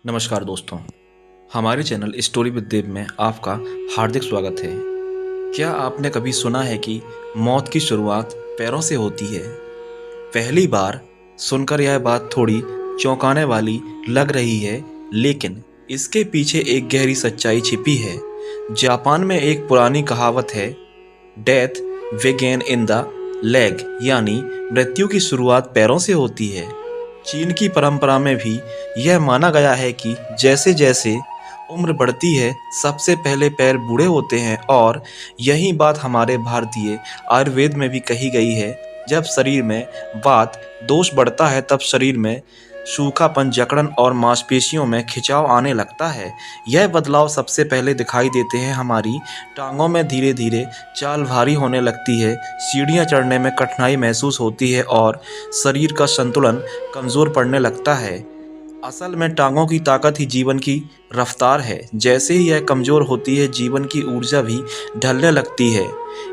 नमस्कार दोस्तों, हमारे चैनल स्टोरी विद देव में आपका हार्दिक स्वागत है। क्या आपने कभी सुना है कि मौत की शुरुआत पैरों से होती है? पहली बार सुनकर यह बात थोड़ी चौंकाने वाली लग रही है, लेकिन इसके पीछे एक गहरी सच्चाई छिपी है। जापान में एक पुरानी कहावत है, death begin in the leg, यानी मृत्यु की शुरुआत पैरों से होती है। चीन की परंपरा में भी यह माना गया है कि जैसे जैसे उम्र बढ़ती है, सबसे पहले पैर बूढ़े होते हैं, और यही बात हमारे भारतीय आयुर्वेद में भी कही गई है। जब शरीर में वात दोष बढ़ता है, तब शरीर में सूखापन, जकड़न और मांसपेशियों में खिंचाव आने लगता है। यह बदलाव सबसे पहले दिखाई देते हैं हमारी टांगों में। धीरे धीरे चाल भारी होने लगती है, सीढ़ियाँ चढ़ने में कठिनाई महसूस होती है और शरीर का संतुलन कमज़ोर पड़ने लगता है। असल में टांगों की ताकत ही जीवन की रफ्तार है। जैसे ही यह कमज़ोर होती है, जीवन की ऊर्जा भी ढलने लगती है।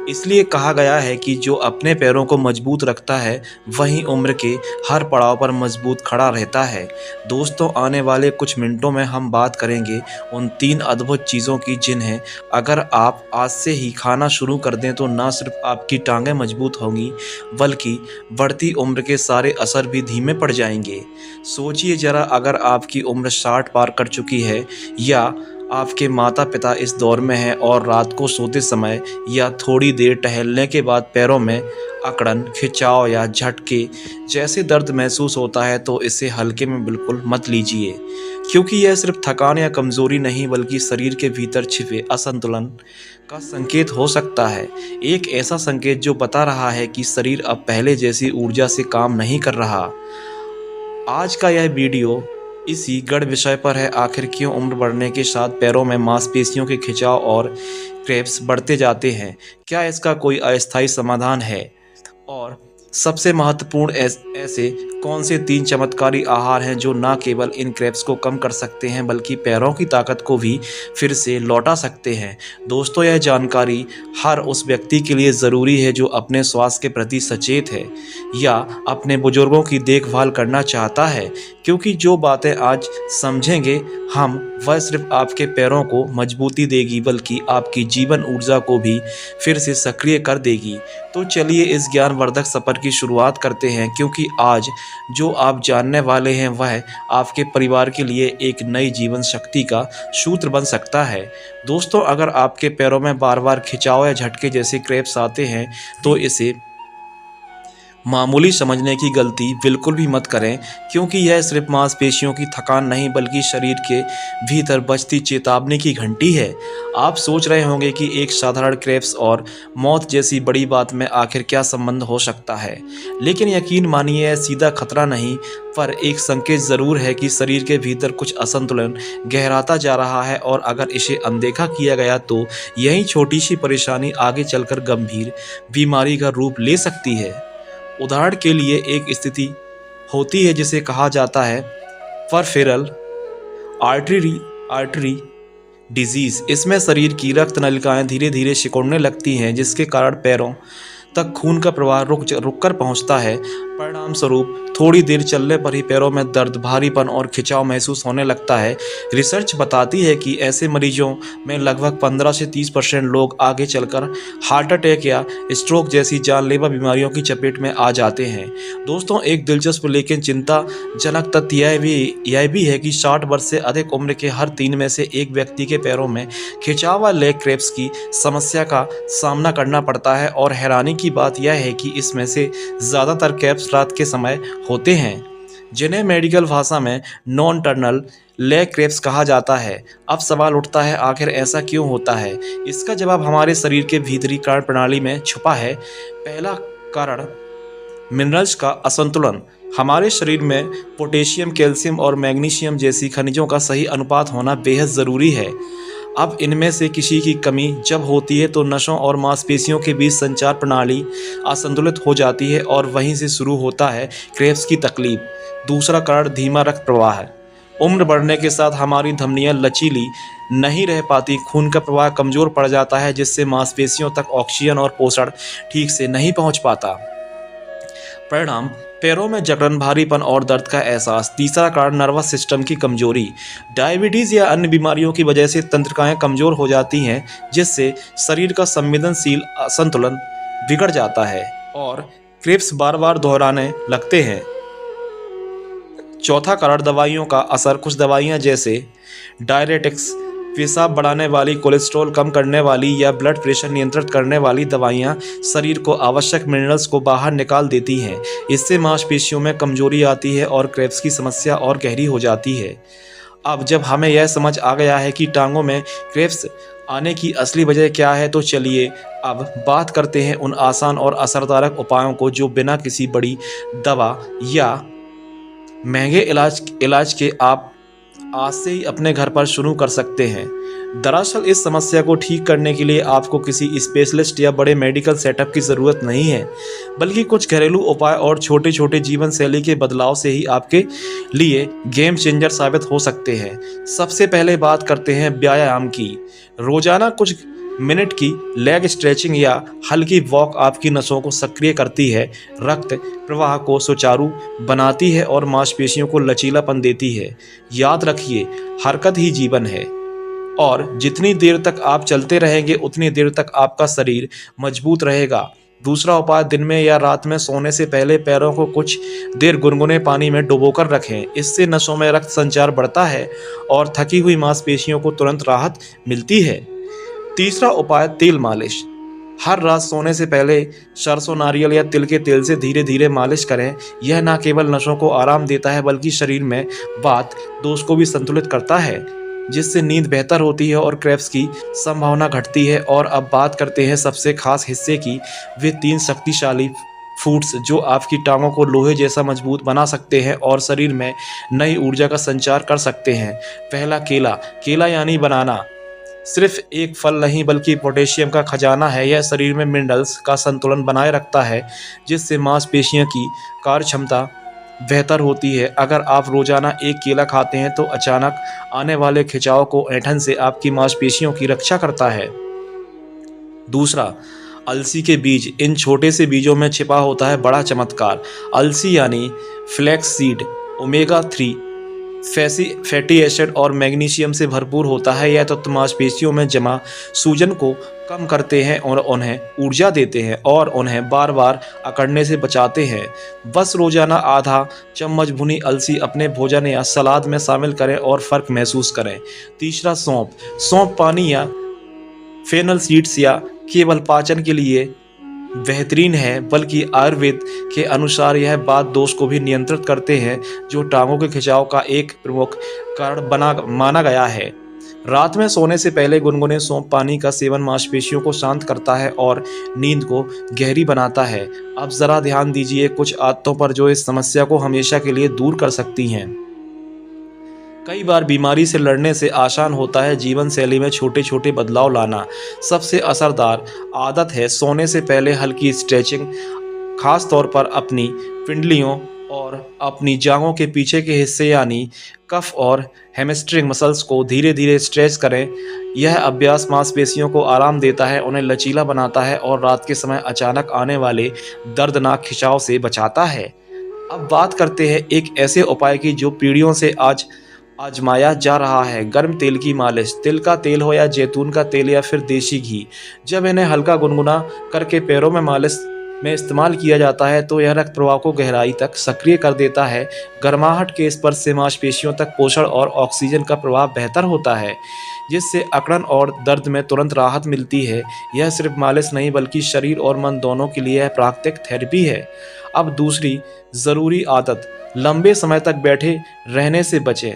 इसलिए कहा गया है कि जो अपने पैरों को मजबूत रखता है, वही उम्र के हर पड़ाव पर मजबूत खड़ा रहता है। दोस्तों, आने वाले कुछ मिनटों में हम बात करेंगे उन 3 अद्भुत चीज़ों की, जिन्हें अगर आप आज से ही खाना शुरू कर दें तो ना सिर्फ आपकी टांगें मजबूत होंगी, बल्कि बढ़ती उम्र के सारे असर भी धीमे पड़ जाएंगे। सोचिए जरा, अगर आपकी उम्र 60 पार कर चुकी है, या आपके माता पिता इस दौर में हैं और रात को सोते समय या थोड़ी देर टहलने के बाद पैरों में अकड़न, खिंचाव या झटके जैसे दर्द महसूस होता है, तो इसे हल्के में बिल्कुल मत लीजिए, क्योंकि यह सिर्फ थकान या कमज़ोरी नहीं, बल्कि शरीर के भीतर छिपे असंतुलन का संकेत हो सकता है। एक ऐसा संकेत जो बता रहा है कि शरीर अब पहले जैसी ऊर्जा से काम नहीं कर रहा। आज का यह वीडियो इसी गढ़ विषय पर है, आखिर क्यों उम्र बढ़ने के साथ पैरों में मांसपेशियों के खिंचाव और क्रैम्प्स बढ़ते जाते हैं। क्या इसका कोई अस्थायी समाधान है? और सबसे महत्वपूर्ण, ऐसे कौन से 3 चमत्कारी आहार हैं जो न केवल इन क्रैम्प्स को कम कर सकते हैं, बल्कि पैरों की ताकत को भी फिर से लौटा सकते हैं। दोस्तों, यह जानकारी हर उस व्यक्ति के लिए ज़रूरी है जो अपने स्वास्थ्य के प्रति सचेत है या अपने बुजुर्गों की देखभाल करना चाहता है, क्योंकि जो बातें आज समझेंगे हम, वह सिर्फ आपके पैरों को मजबूती देगी, बल्कि आपकी जीवन ऊर्जा को भी फिर से सक्रिय कर देगी। तो चलिए इस ज्ञानवर्धक सफ़र की शुरुआत करते हैं, क्योंकि आज जो आप जानने वाले हैं वह आपके परिवार के लिए एक नई जीवन शक्ति का सूत्र बन सकता है। दोस्तों, अगर आपके पैरों में बार बार खिंचाव या झटके जैसे क्रैम्प्स आते हैं, तो इसे मामूली समझने की गलती बिल्कुल भी मत करें, क्योंकि यह सिर्फ मांसपेशियों की थकान नहीं, बल्कि शरीर के भीतर बजती चेतावनी की घंटी है। आप सोच रहे होंगे कि एक साधारण क्रैम्प्स और मौत जैसी बड़ी बात में आखिर क्या संबंध हो सकता है, लेकिन यकीन मानिए, यह सीधा खतरा नहीं, पर एक संकेत ज़रूर है कि शरीर के भीतर कुछ असंतुलन गहराता जा रहा है, और अगर इसे अनदेखा किया गया तो यही छोटी सी परेशानी आगे चलकर गंभीर बीमारी का रूप ले सकती है। उदाहरण के लिए, एक स्थिति होती है जिसे कहा जाता है परफेरल आर्टरी डिजीज़। इसमें शरीर की रक्त नलिकाएं धीरे धीरे सिकुड़ने लगती हैं, जिसके कारण पैरों तक खून का प्रवाह रुक कर पहुंचता है। परिणाम स्वरूप थोड़ी देर चलने पर ही पैरों में दर्द, भारीपन और खिंचाव महसूस होने लगता है। रिसर्च बताती है कि ऐसे मरीजों में लगभग 15 से 30% लोग आगे चलकर हार्ट अटैक या स्ट्रोक जैसी जानलेवा बीमारियों की चपेट में आ जाते हैं। दोस्तों, एक दिलचस्प लेकिन चिंताजनक तथ्य यह भी है कि 60 वर्ष से अधिक उम्र के हर 3 में से 1 व्यक्ति के पैरों में खिंचाव व लेग क्रैम्प्स की समस्या का सामना करना पड़ता है, और हैरानी की बात यह है कि इसमें से ज़्यादातर क्रैम्प्स रात के समय होते हैं, जिन्हें मेडिकल भाषा में नॉन टर्नल लेग क्रैम्प्स कहा जाता है। अब सवाल उठता है, आखिर ऐसा क्यों होता है? इसका जवाब हमारे शरीर के भीतरी कारण प्रणाली में छुपा है। पहला कारण, मिनरल्स का असंतुलन। हमारे शरीर में पोटेशियम, कैल्शियम और मैग्नीशियम जैसी खनिजों का सही अनुपात होना बेहद ज़रूरी है। अब इनमें से किसी की कमी जब होती है, तो नसों और मांसपेशियों के बीच संचार प्रणाली असंतुलित हो जाती है, और वहीं से शुरू होता है क्रैम्प्स की तकलीफ। दूसरा कारण, धीमा रक्त प्रवाह है। उम्र बढ़ने के साथ हमारी धमनियां लचीली नहीं रह पाती, खून का प्रवाह कमज़ोर पड़ जाता है, जिससे मांसपेशियों तक ऑक्सीजन और पोषण ठीक से नहीं पहुंच पाता। परिणाम: पैरों में जकड़न, भारीपन और दर्द का एहसास। तीसरा कारण नर्वस सिस्टम की कमजोरी। डायबिटीज या अन्य बीमारियों की वजह से तंत्रिकाएं कमजोर हो जाती हैं, जिससे शरीर का संवेदनशील संतुलन बिगड़ जाता है और क्रेब्स बार बार दोहराने लगते हैं। चौथा कारण दवाइयों का असर। कुछ दवाइयां जैसे डायरेटिक्स, पेशाब बढ़ाने वाली, कोलेस्ट्रॉल कम करने वाली या ब्लड प्रेशर नियंत्रित करने वाली दवाइयां शरीर को आवश्यक मिनरल्स को बाहर निकाल देती हैं। इससे मांसपेशियों में कमजोरी आती है और क्रेब्स की समस्या और गहरी हो जाती है। अब जब हमें यह समझ आ गया है कि टांगों में क्रेब्स आने की असली वजह क्या है, तो चलिए अब बात करते हैं उन आसान और असरदार उपायों को जो बिना किसी बड़ी दवा या महंगे इलाज के आप आज से ही अपने घर पर शुरू कर सकते हैं। दरअसल इस समस्या को ठीक करने के लिए आपको किसी स्पेशलिस्ट या बड़े मेडिकल सेटअप की ज़रूरत नहीं है, बल्कि कुछ घरेलू उपाय और छोटे छोटे जीवन शैली के बदलाव से ही आपके लिए गेम चेंजर साबित हो सकते हैं। सबसे पहले बात करते हैं व्यायाम की। रोजाना कुछ मिनट की लेग स्ट्रेचिंग या हल्की वॉक आपकी नसों को सक्रिय करती है, रक्त प्रवाह को सुचारू बनाती है और मांसपेशियों को लचीलापन देती है। याद रखिए, हरकत ही जीवन है और जितनी देर तक आप चलते रहेंगे उतनी देर तक आपका शरीर मजबूत रहेगा। दूसरा उपाय, दिन में या रात में सोने से पहले पैरों को कुछ देर गुनगुने पानी में डुबोकर रखें। इससे नसों में रक्त संचार बढ़ता है और थकी हुई मांसपेशियों को तुरंत राहत मिलती है। तीसरा उपाय, तेल मालिश। हर रात सोने से पहले सरसों, नारियल या तिल के तेल से धीरे धीरे मालिश करें। यह न केवल नसों को आराम देता है बल्कि शरीर में वात दोष को भी संतुलित करता है, जिससे नींद बेहतर होती है और क्रेब्स की संभावना घटती है। और अब बात करते हैं सबसे खास हिस्से की, वे 3 शक्तिशाली फूड्स जो आपकी टांगों को लोहे जैसा मजबूत बना सकते हैं और शरीर में नई ऊर्जा का संचार कर सकते हैं। पहला, केला। केला यानी बनाना सिर्फ एक फल नहीं बल्कि पोटेशियम का खजाना है। यह शरीर में मिनरल्स का संतुलन बनाए रखता है, जिससे मांसपेशियों की कार्य क्षमता बेहतर होती है। अगर आप रोजाना एक केला खाते हैं तो अचानक आने वाले खिंचाव को ऐंठन से आपकी मांसपेशियों की रक्षा करता है। दूसरा, अलसी के बीज। इन छोटे से बीजों में छिपा होता है बड़ा चमत्कार। अलसी यानी flax seed omega 3 fatty acid और मैग्नीशियम से भरपूर होता है। यह तत्व मांसपेशियों में जमा सूजन को कम करते हैं और उन्हें ऊर्जा देते हैं और उन्हें बार बार अकड़ने से बचाते हैं। बस रोजाना आधा चम्मच भुनी अलसी अपने भोजन या सलाद में शामिल करें और फर्क महसूस करें। तीसरा, सौंफ। सौंफ पानी या फेनल सीड्स या केवल पाचन के लिए बेहतरीन है, बल्कि आयुर्वेद के अनुसार यह वात दोष को भी नियंत्रित करते हैं, जो टांगों के खिंचाव का एक प्रमुख कारण माना गया है। रात में सोने से पहले गुनगुने सौंफ पानी का सेवन मांसपेशियों को शांत करता है और नींद को गहरी बनाता है। अब जरा ध्यान दीजिए कुछ आदतों पर जो इस समस्या को हमेशा के लिए दूर कर सकती हैं। कई बार बीमारी से लड़ने से आसान होता है जीवन शैली में छोटे छोटे बदलाव लाना। सबसे असरदार आदत है सोने से पहले हल्की स्ट्रेचिंग। खास तौर पर अपनी पिंडलियों और अपनी जांघों के पीछे के हिस्से यानी कफ और हैमस्ट्रिंग मसल्स को धीरे धीरे स्ट्रेच करें। यह अभ्यास मांसपेशियों को आराम देता है, उन्हें लचीला बनाता है और रात के समय अचानक आने वाले दर्दनाक खिंचाव से बचाता है। अब बात करते हैं एक ऐसे उपाय की जो पीढ़ियों से आजमाया जा रहा है, गर्म तेल की मालिश। तिल का तेल हो या जैतून का तेल या फिर देसी घी, जब इन्हें हल्का गुनगुना करके पैरों में मालिश में इस्तेमाल किया जाता है तो यह रक्त प्रवाह को गहराई तक सक्रिय कर देता है। गर्माहट के स्पर्श से मांसपेशियों तक पोषण और ऑक्सीजन का प्रवाह बेहतर होता है, जिससे अकड़न और दर्द में तुरंत राहत मिलती है। यह सिर्फ मालिश नहीं बल्कि शरीर और मन दोनों के लिए प्राकृतिक थेरेपी है। अब दूसरी ज़रूरी आदत, लंबे समय तक बैठे रहने से बचें।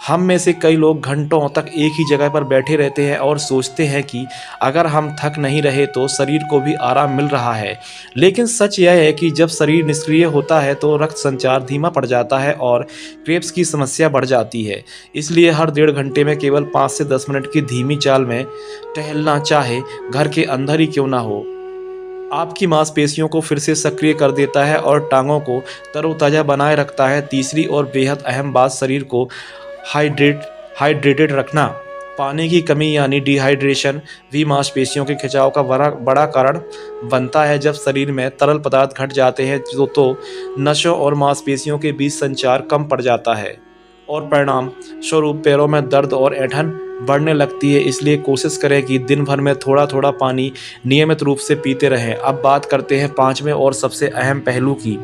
हम में से कई लोग घंटों तक एक ही जगह पर बैठे रहते हैं और सोचते हैं कि अगर हम थक नहीं रहे तो शरीर को भी आराम मिल रहा है। लेकिन सच यह है कि जब शरीर निष्क्रिय होता है तो रक्त संचार धीमा पड़ जाता है और क्रेब्स की समस्या बढ़ जाती है। इसलिए हर 1.5 घंटे में केवल 5 से 10 मिनट की धीमी चाल में टहलना, चाहे घर के अंदर ही क्यों ना हो, आपकी मांसपेशियों को फिर से सक्रिय कर देता है और टांगों को तरोताज़ा बनाए रखता है। तीसरी और बेहद अहम बात, शरीर को हाइड्रेटेड रखना। पानी की कमी यानी डिहाइड्रेशन भी मांसपेशियों के खिंचाव का बड़ा कारण बनता है। जब शरीर में तरल पदार्थ घट जाते हैं तो नसों और मांसपेशियों के बीच संचार कम पड़ जाता है और परिणाम स्वरूप पैरों में दर्द और ऐंठन बढ़ने लगती है। इसलिए कोशिश करें कि दिन भर में थोड़ा थोड़ा पानी नियमित रूप से पीते रहें। अब बात करते हैं पांचवें और सबसे अहम पहलू की,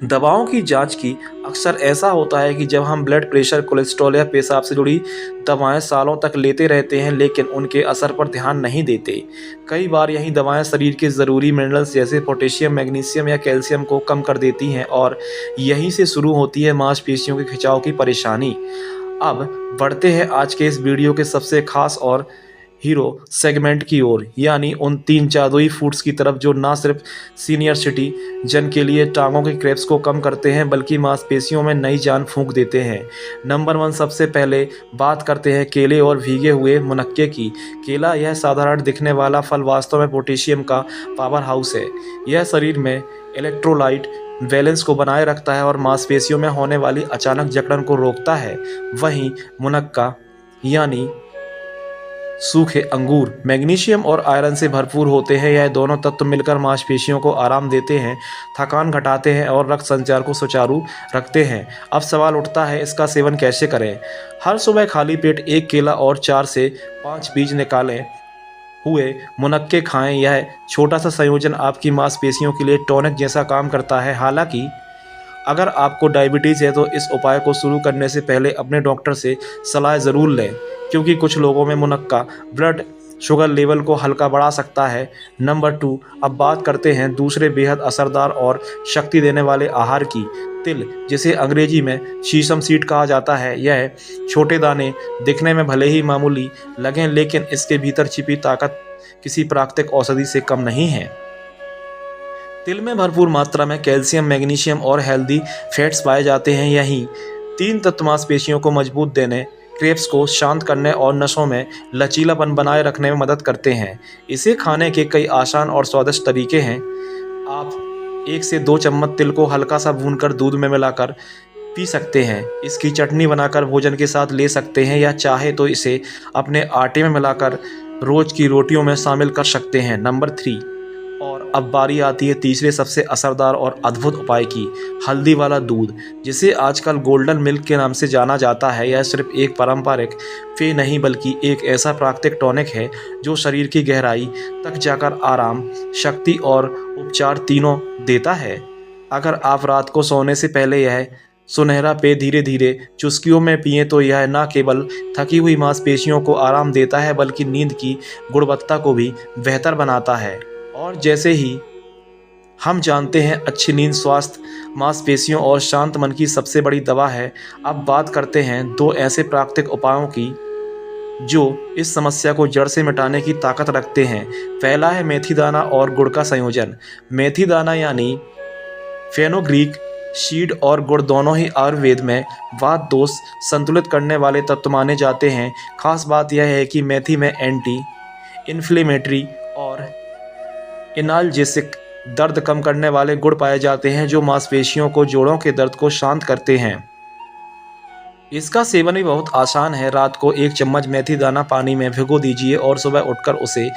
दवाओं की जांच की। अक्सर ऐसा होता है कि जब हम ब्लड प्रेशर, कोलेस्ट्रॉल या पेशाब से जुड़ी दवाएं सालों तक लेते रहते हैं लेकिन उनके असर पर ध्यान नहीं देते। कई बार यही दवाएं शरीर के ज़रूरी मिनरल्स जैसे पोटेशियम, मैग्नीशियम या कैल्शियम को कम कर देती हैं और यहीं से शुरू होती है मांसपेशियों के खिंचाव की परेशानी। अब बढ़ते हैं आज के इस वीडियो के सबसे खास और हीरो सेगमेंट की ओर, यानी उन 3 जादुई फूड्स की तरफ जो ना सिर्फ सीनियर सिटीजन के लिए टांगों के क्रैम्प्स को कम करते हैं बल्कि मांसपेशियों में नई जान फूंक देते हैं। नंबर 1, सबसे पहले बात करते हैं केले और भीगे हुए मुनक्के की। केला, यह साधारण दिखने वाला फल, वास्तव में पोटेशियम का पावर हाउस है। यह शरीर में इलेक्ट्रोलाइट बैलेंस को बनाए रखता है और मांसपेशियों में होने वाली अचानक जकड़न को रोकता है। वहीं मुनक्का यानी सूखे अंगूर मैग्नीशियम और आयरन से भरपूर होते हैं। यह दोनों तत्व मिलकर मांसपेशियों को आराम देते हैं, थकान घटाते हैं और रक्त संचार को सुचारू रखते हैं। अब सवाल उठता है, इसका सेवन कैसे करें? हर सुबह खाली पेट 1 केला और 4 से 5 बीज निकाले हुए मुनक्के खाएं। यह छोटा सा संयोजन आपकी मांसपेशियों के लिए टॉनिक जैसा काम करता है। हालांकि अगर आपको डायबिटीज़ है तो इस उपाय को शुरू करने से पहले अपने डॉक्टर से सलाह ज़रूर लें, क्योंकि कुछ लोगों में मुनक्का ब्लड शुगर लेवल को हल्का बढ़ा सकता है। नंबर 2, अब बात करते हैं दूसरे बेहद असरदार और शक्ति देने वाले आहार की, तिल, जिसे अंग्रेजी में शीशम सीड कहा जाता है। यह छोटे दाने दिखने में भले ही मामूली लगें लेकिन इसके भीतर छिपी ताकत किसी प्राकृतिक औषधि से कम नहीं है। तिल में भरपूर मात्रा में कैल्शियम, मैग्नीशियम और हेल्दी फैट्स पाए जाते हैं। यही 3 तत्व मांसपेशियों को मजबूत देने, क्रैम्प्स को शांत करने और नसों में लचीलापन बनाए रखने में मदद करते हैं। इसे खाने के कई आसान और स्वादिष्ट तरीके हैं। आप 1 से 2 चम्मच तिल को हल्का सा भूनकर दूध में मिलाकर पी सकते हैं। इसकी चटनी बनाकर भोजन के साथ ले सकते हैं या चाहे तो इसे अपने आटे में मिलाकर रोज की रोटियों में शामिल कर सकते हैं। नंबर 3, और अब बारी आती है तीसरे सबसे असरदार और अद्भुत उपाय की, हल्दी वाला दूध, जिसे आजकल गोल्डन मिल्क के नाम से जाना जाता है। यह सिर्फ एक पारंपरिक पेय नहीं बल्कि एक ऐसा प्राकृतिक टॉनिक है जो शरीर की गहराई तक जाकर आराम, शक्ति और उपचार तीनों देता है। अगर आप रात को सोने से पहले यह सुनहरा पेय धीरे धीरे चुस्कियों में पिएं तो यह न केवल थकी हुई मांसपेशियों को आराम देता है बल्कि नींद की गुणवत्ता को भी बेहतर बनाता है। और जैसे ही हम जानते हैं, अच्छी नींद स्वास्थ्य, मांसपेशियों और शांत मन की सबसे बड़ी दवा है। अब बात करते हैं 2 ऐसे प्राकृतिक उपायों की जो इस समस्या को जड़ से मिटाने की ताकत रखते हैं। पहला है मेथी दाना और गुड़ का संयोजन। मेथी दाना यानी फेनुग्रीक सीड और गुड़ दोनों ही आयुर्वेद में वात दोष संतुलित करने वाले तत्व माने जाते हैं। खास बात यह है कि मेथी में एंटी इन्फ्लेमेटरी और एनाल्जेसिक दर्द कम करने वाले गुण पाए जाते हैं जो मांसपेशियों को, जोड़ों के दर्द को शांत करते हैं। इसका सेवन भी बहुत आसान है। रात को 1 चम्मच मेथी दाना पानी में भिगो दीजिए और सुबह उठकर उसे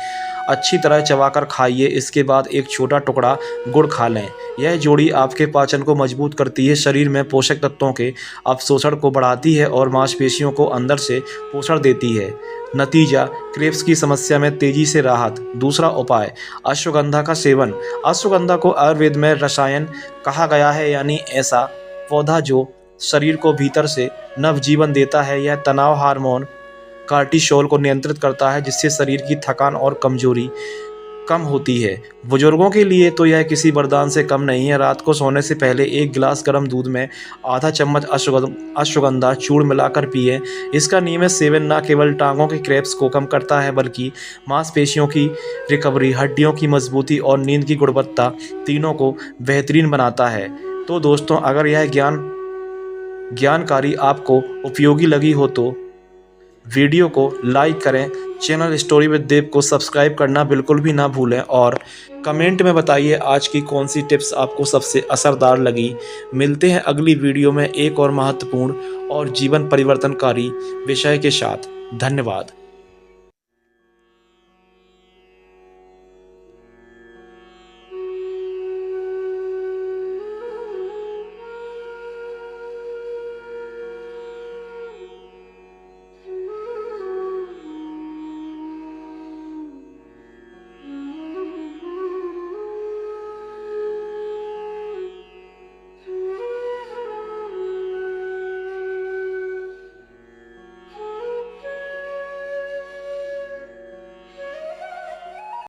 अच्छी तरह चबाकर खाइए। इसके बाद 1 छोटा टुकड़ा गुड़ खा लें। यह जोड़ी आपके पाचन को मजबूत करती है, शरीर में पोषक तत्वों के अवशोषण को बढ़ाती है और मांसपेशियों को अंदर से पोषण देती है। नतीजा, क्रैम्प्स की समस्या में तेजी से राहत। दूसरा उपाय, अश्वगंधा का सेवन। अश्वगंधा को आयुर्वेद में रसायन कहा गया है, यानी ऐसा पौधा जो शरीर को भीतर से नवजीवन देता है। यह तनाव हार्मोन कार्टिसोल को नियंत्रित करता है जिससे शरीर की थकान और कमजोरी कम होती है। बुजुर्गों के लिए तो यह किसी वरदान से कम नहीं है। रात को सोने से पहले 1 गिलास गर्म दूध में आधा चम्मच अश्वगंधा चूर्ण मिलाकर पिए। इसका नियमित सेवन न केवल टांगों के क्रैम्प्स को कम करता है बल्कि मांसपेशियों की रिकवरी, हड्डियों की मजबूती और नींद की गुणवत्ता तीनों को बेहतरीन बनाता है। तो दोस्तों, अगर यह जानकारी आपको उपयोगी लगी हो तो वीडियो को लाइक करें, चैनल स्टोरी विद देव को सब्सक्राइब करना बिल्कुल भी ना भूलें और कमेंट में बताइए आज की कौन सी टिप्स आपको सबसे असरदार लगी। मिलते हैं अगली वीडियो में एक और महत्वपूर्ण और जीवन परिवर्तनकारी विषय के साथ। धन्यवाद।